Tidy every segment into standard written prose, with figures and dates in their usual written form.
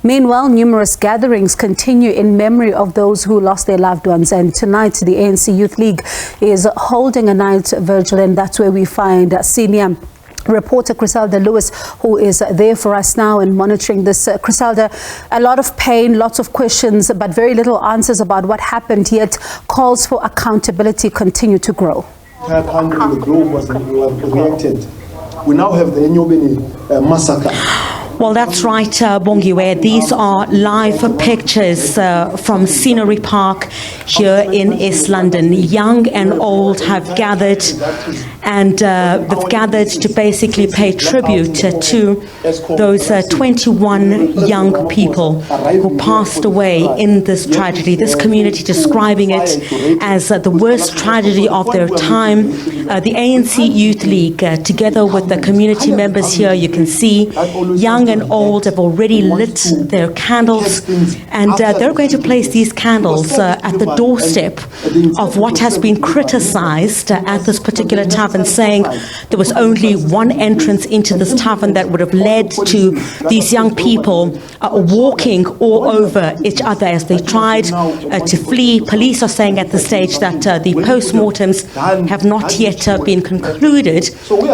Meanwhile, numerous gatherings continue in memory of those who lost their loved ones. And tonight, the ANC Youth League is holding a night vigil, and that's where we find senior reporter Chriselda who is there for us now and monitoring this. Chriselda, a lot of pain, lots of questions, but very little answers about what happened, yet calls for accountability continue to grow. The country, the globe was reacted. We now have the Enyobeni massacre. Well, that's right, Bongiwe. These are live pictures from Scenery Park here in East London. Young and old have gathered, and they've gathered to basically pay tribute to those 21 young people who passed away in this tragedy. This community describing it as the worst tragedy of their time. The ANC Youth League, together with the community members here, you can see young and old have already lit their candles, and they're going to place these candles at the doorstep of what has been criticized at this particular tavern, saying there was only one entrance into this tavern that would have led to these young people walking all over each other as they tried to flee. Police are saying at this stage that the postmortems have not yet been concluded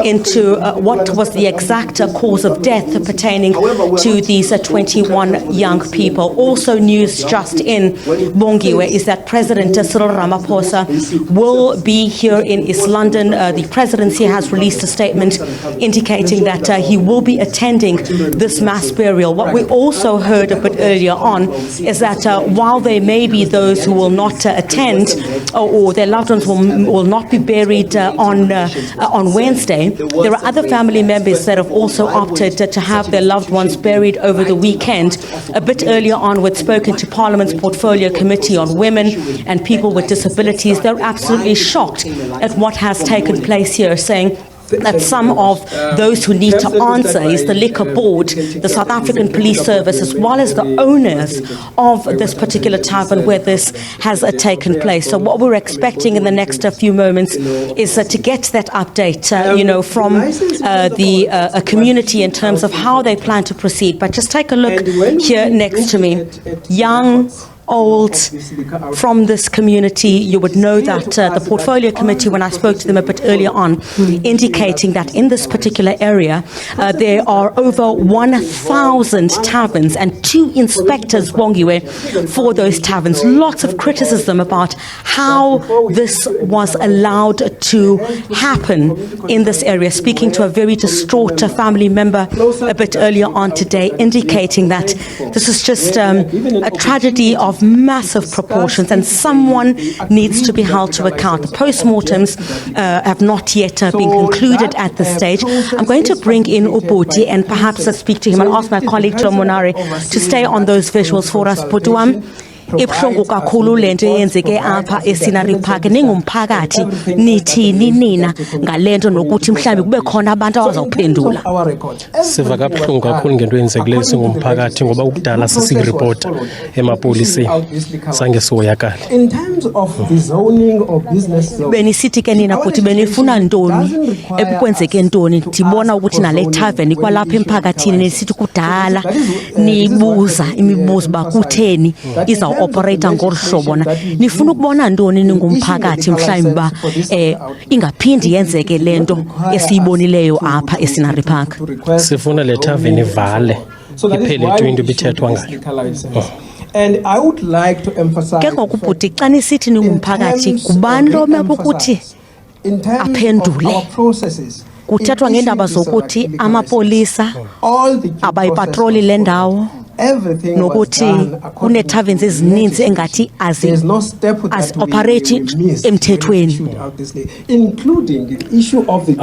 into what was the exact cause of death pertaining to these 21 young people. Also news just in, Bongiwe, is that President Cyril Ramaphosa will be here in East London. The presidency has released a statement indicating that he will be attending this mass burial. What we also heard a bit earlier on is that while there may be those who will not attend or their loved ones will not be buried on Wednesday, there are other family members that have also opted to have their loved ones buried over the weekend. A bit earlier on, we'd spoken to Parliament's Portfolio Committee on Women and People with Disabilities. They're absolutely shocked at what has taken place here, saying that some of those who need to answer is the Liquor Board, the South African Police Service, as well as the owners of this particular tavern where this has taken place. So what we're expecting in the next few moments is to get that update, from the community in terms of how they plan to proceed. But just take a look here next to me. Young, old, from this community, you would know that the Portfolio Committee, when I spoke to them a bit earlier on, indicating that in this particular area, there are over 1,000 taverns and 2 inspectors, Bongiwe, for those taverns. Lots of criticism about how this was allowed to happen in this area. Speaking to a very distraught family member a bit earlier on today, indicating that this is just a tragedy of massive proportions and someone needs to be held to account. The postmortems have not yet been concluded at this stage. I'm going to bring in Ubuti and perhaps speak to him and ask my colleague Monare to stay on those visuals for us. Butuam, ibuhlungu kakhulu lento eyenzeke apha eScenery Park. Ningumphakathi nithini nina ngalento nokuthi mhlambi kube khona abantu abazawuphendula? Siva kabuhlungu kakhulu ngento eyenzekileyo singumphakathi ngoba ukudala sisireport emapoliseni sange sihoyakale. In terms of the zoning or business zone, benisithi ke nina futhi benifuna ntoni ebukwenzeke ntoni ndibona ukuthi nale tavern kwalapha emphakathini nisithi kudala nibuza imibuzo bakutheni iza operator ngorhlobo na nifuna ukubona ntoni ningumphakathi mhlawumbi ba ingaphindi yenzeke lento esiyibonileyo apha eScenery Park? Sifuna le tavern ivale iphele into bithethwa ngayo. And I would like to emphasize ke ngokubhuti xa nisithi ningumphakathi kubani lo mepho ukuthi aphendule kuthethwa ngendaba zokuthi amapolisa abayipatroli le ndawo nokuthi kune taverns ezininzi engathi operate emthethweni, including the issue of the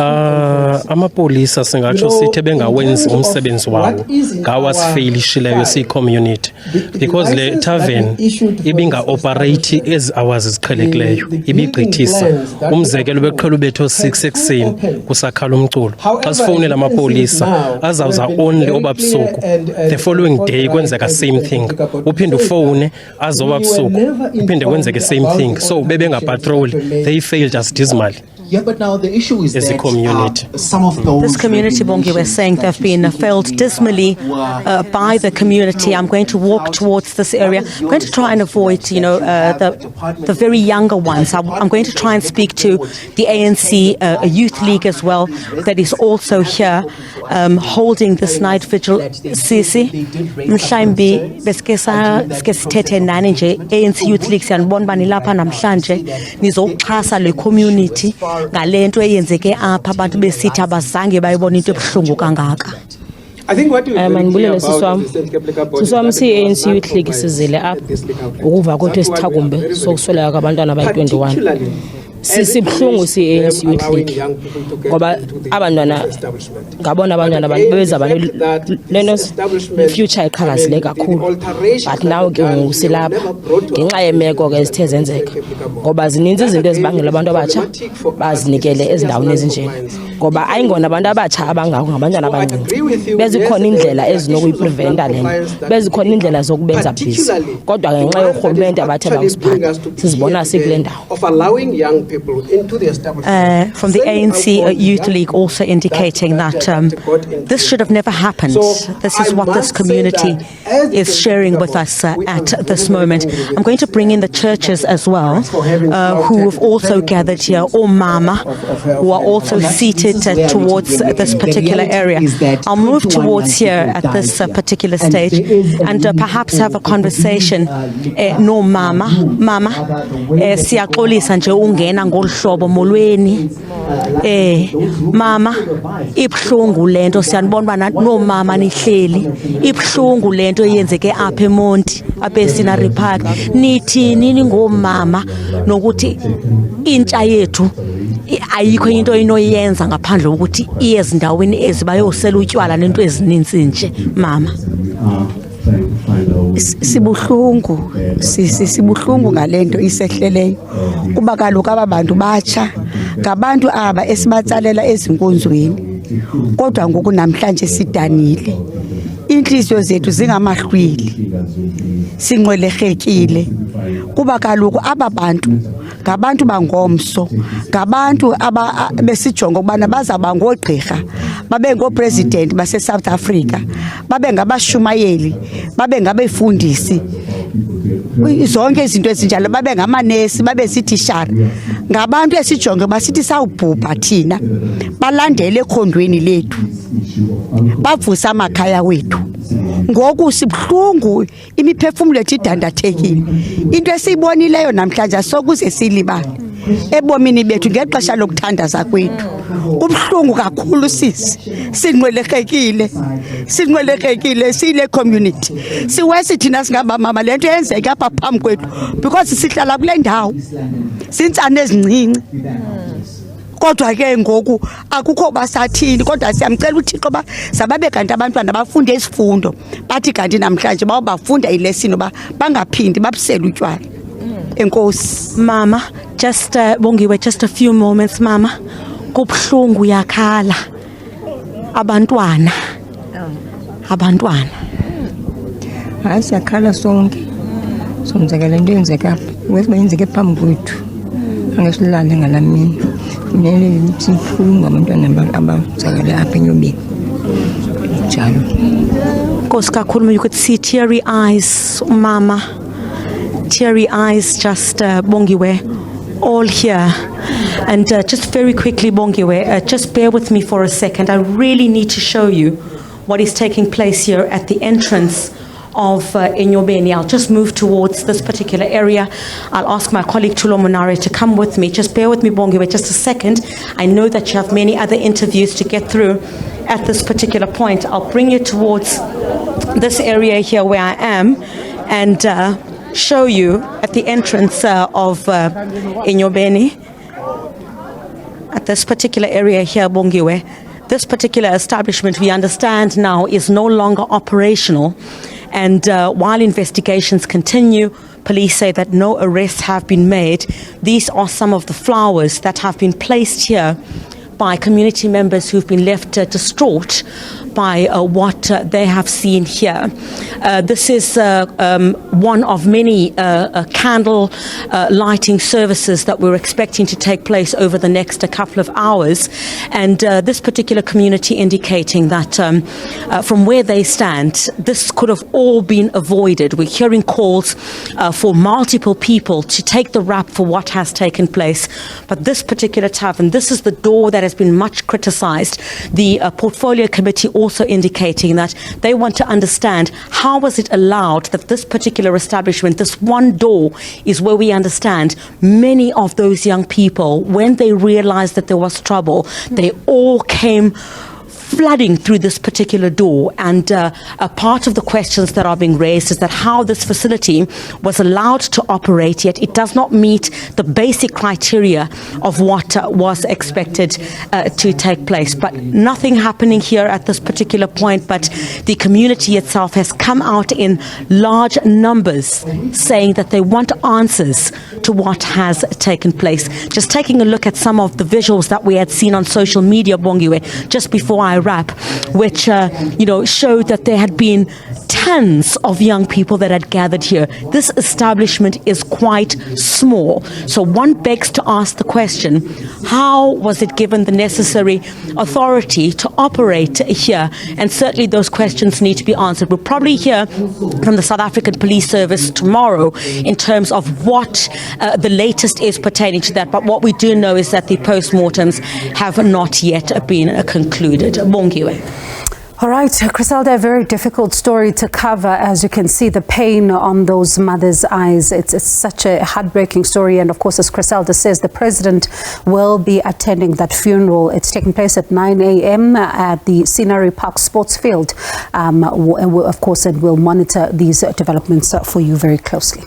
amapolisa singatsho sithi bengawenzi umsebenzi wawo ngawasifeyilisheleyo siyi-community because le tavern ibinga operate ezi hours eziqhelekileyo ibigqithisa. Umzekelo beqhela ubetho 6 ekuseni kusakhala umculo, xa sifowunela amapolisa azawuza only obabusuku, the following day kwenzeka same thing, uphinde ufone azoba busuku uphinde kwenzeke same thing. So bebengapatrol, they failed us dismally. Yeah, but now the issue is as a that community. Some of those This community, Bongi, we're saying they've been failed dismally by the community. I'm going to walk towards this area. I'm going to try and avoid, the very younger ones. I'm going to try and speak to the ANC Youth League as well, that is also here holding this night vigil. Sisi, mhlambi beske sithethe nani nje ANC Youth League siyanibona bani lapha namhlanje nizoxhasa le community ngalento eyenzeke apha abantu besithi abazange bayibona into ebuhlungu kangaka. I think what you mandibulele siswami si-ANC Youth League sizile apha ukuva konke esithakumbe sokusweleka kwabantwana bayi-21 sisibuhlungu si-ANC Youth League ngoba abantwana ngabona abantwana bebezaba lento future ekhalazile kakhulu, but now ke ngoku silapha ngenxa yemeko ke zithe zenzeka ngoba zininzi izinto ezibangela abantu abatsha bazinikele ezindaweni ezinjena ngoba ayingona abantu abatsha abangako ngabantwana abancinci. Bezikhona indlela ezinokuyipreventa lento, bezikhona indlela zokubenza busy, kodwa ngenxa yorhulumente abathe bakusiphatha sizibona sikule ndawo. From the ANC Youth League also indicating that this should have never happened. This is what this community is sharing with us at this moment. I'm going to bring in the churches as well, who have also gathered here, or Mama, who are also seated towards this particular area. I'll move towards here at this particular stage and perhaps have a conversation. No, Mama, siyaxolisa nje ungena ngolhlobo molweni. Mama, ibhlungu lento siyanibona bana no mama nihleli. Ibhlungu lento yenzeke apha eMonti, apha eScenery Park. Nithi nini ngomama nokuthi intsha yethu ayikho into inoyenza ngaphandle ukuthi iye ezindaweni ezibayosela utywala nento ezininzi nje mama. Sibuhlungu ngalento isehleleyo kuba kaloku abantu batsha ngabantu aba esibatsalela ezinkonzweni, kodwa ngoku namhlanje sidanile, inhliziyo zethu zingamahlwili, sinqwelerekile kuba kaloku aba bantu ngabantu bangomso, ngabantu besijonga ukubana bazaba ngogqirha, babe ngopresident base South Africa, babe ngabashumayeli, babe ngabefundisi, zonke izinto ezinjalo, babe ngamanesi, babe sitishara. Ngabantu esijonge basithi sawubhubha thina, balandele ekhondweni lethu, bavusa amakhaya wethu. Ngoku sibuhlungu, imiphefumulo yethu idandathekile. Into esiyibonileyo namhlanje sokuze silibale ebomini bethu ngexesha lokuthandaza kwethu. Kubuhlungu kakhulu sisi, sinqwelekekile sile community. Siwesi thina singaba mama lento yenzeka apha phambi kwethu because sihlala kule ndawo sintsana ezincinci. Kodwa ke ngoku akukho basathini, kodwa siyamcela uThixo ba sababe kanti abantwana bafunde isifundo, bathi kanti namhlanje bafunda ilesson ba bangaphindi babusela utywala. Enkosi. Mama, just Bongiwe, just a few moments mama. Kubuhlungu yakhala abantwana. Hayi siyakhala sonke. Somzekela into yenzeka wesi bayenzeke phambi kwethu. Angesilale ngalamini. Nene simphunga abantwana abazakale apha Enyobeni. Njalo. Nkosi kakhulu, you could see teary eyes, mama. Teary eyes, just Bongiwe, all here. And just very quickly, Bongiwe, just bear with me for a second. I really need to show you what is taking place here at the entrance of Enyobeni. I'll just move towards this particular area. I'll ask my colleague Tulo Monare to come with me. Just bear with me, Bongiwe, just a second. I know that you have many other interviews to get through at this particular point. I'll bring you towards this area here where I am and show you at the entrance of Enyobeni. At this particular area here, Bongiwe, this particular establishment, we understand now, is no longer operational. And while investigations continue, police say that no arrests have been made. These are some of the flowers that have been placed here by community members who've been left distraught by what they have seen here. This is one of many candle lighting services that we're expecting to take place over the next couple of hours, and this particular community indicating that from where they stand, this could have all been avoided. We're hearing calls for multiple people to take the rap for what has taken place, but this particular tavern, this is the door that has been much criticized. The portfolio committee also indicating that they want to understand how was it allowed that this particular establishment, this one door, is where we understand many of those young people, when they realized that there was trouble, they all came flooding through this particular door, and a part of the questions that are being raised is that how this facility was allowed to operate, yet it does not meet the basic criteria of what was expected to take place. But nothing happening here at this particular point, but the community itself has come out in large numbers saying that they want answers to what has taken place. Just taking a look at some of the visuals that we had seen on social media, Bongiwe, just before I wrap, which showed that there had been tens of young people that had gathered here. This establishment is quite small, so one begs to ask the question, how was it given the necessary authority to operate here? And certainly those questions need to be answered. We'll probably hear from the South African Police Service tomorrow in terms of what the latest is pertaining to that, but what we do know is that the post-mortems have not yet been concluded. Bongiwe. All right, Chriselda, a very difficult story to cover. As you can see, the pain on those mothers' eyes. It's such a heartbreaking story. And of course, as Chriselda says, the president will be attending that funeral. It's taking place at 9 a.m. at the Scenery Park Sports Field. Of course, and we'll monitor these developments for you very closely.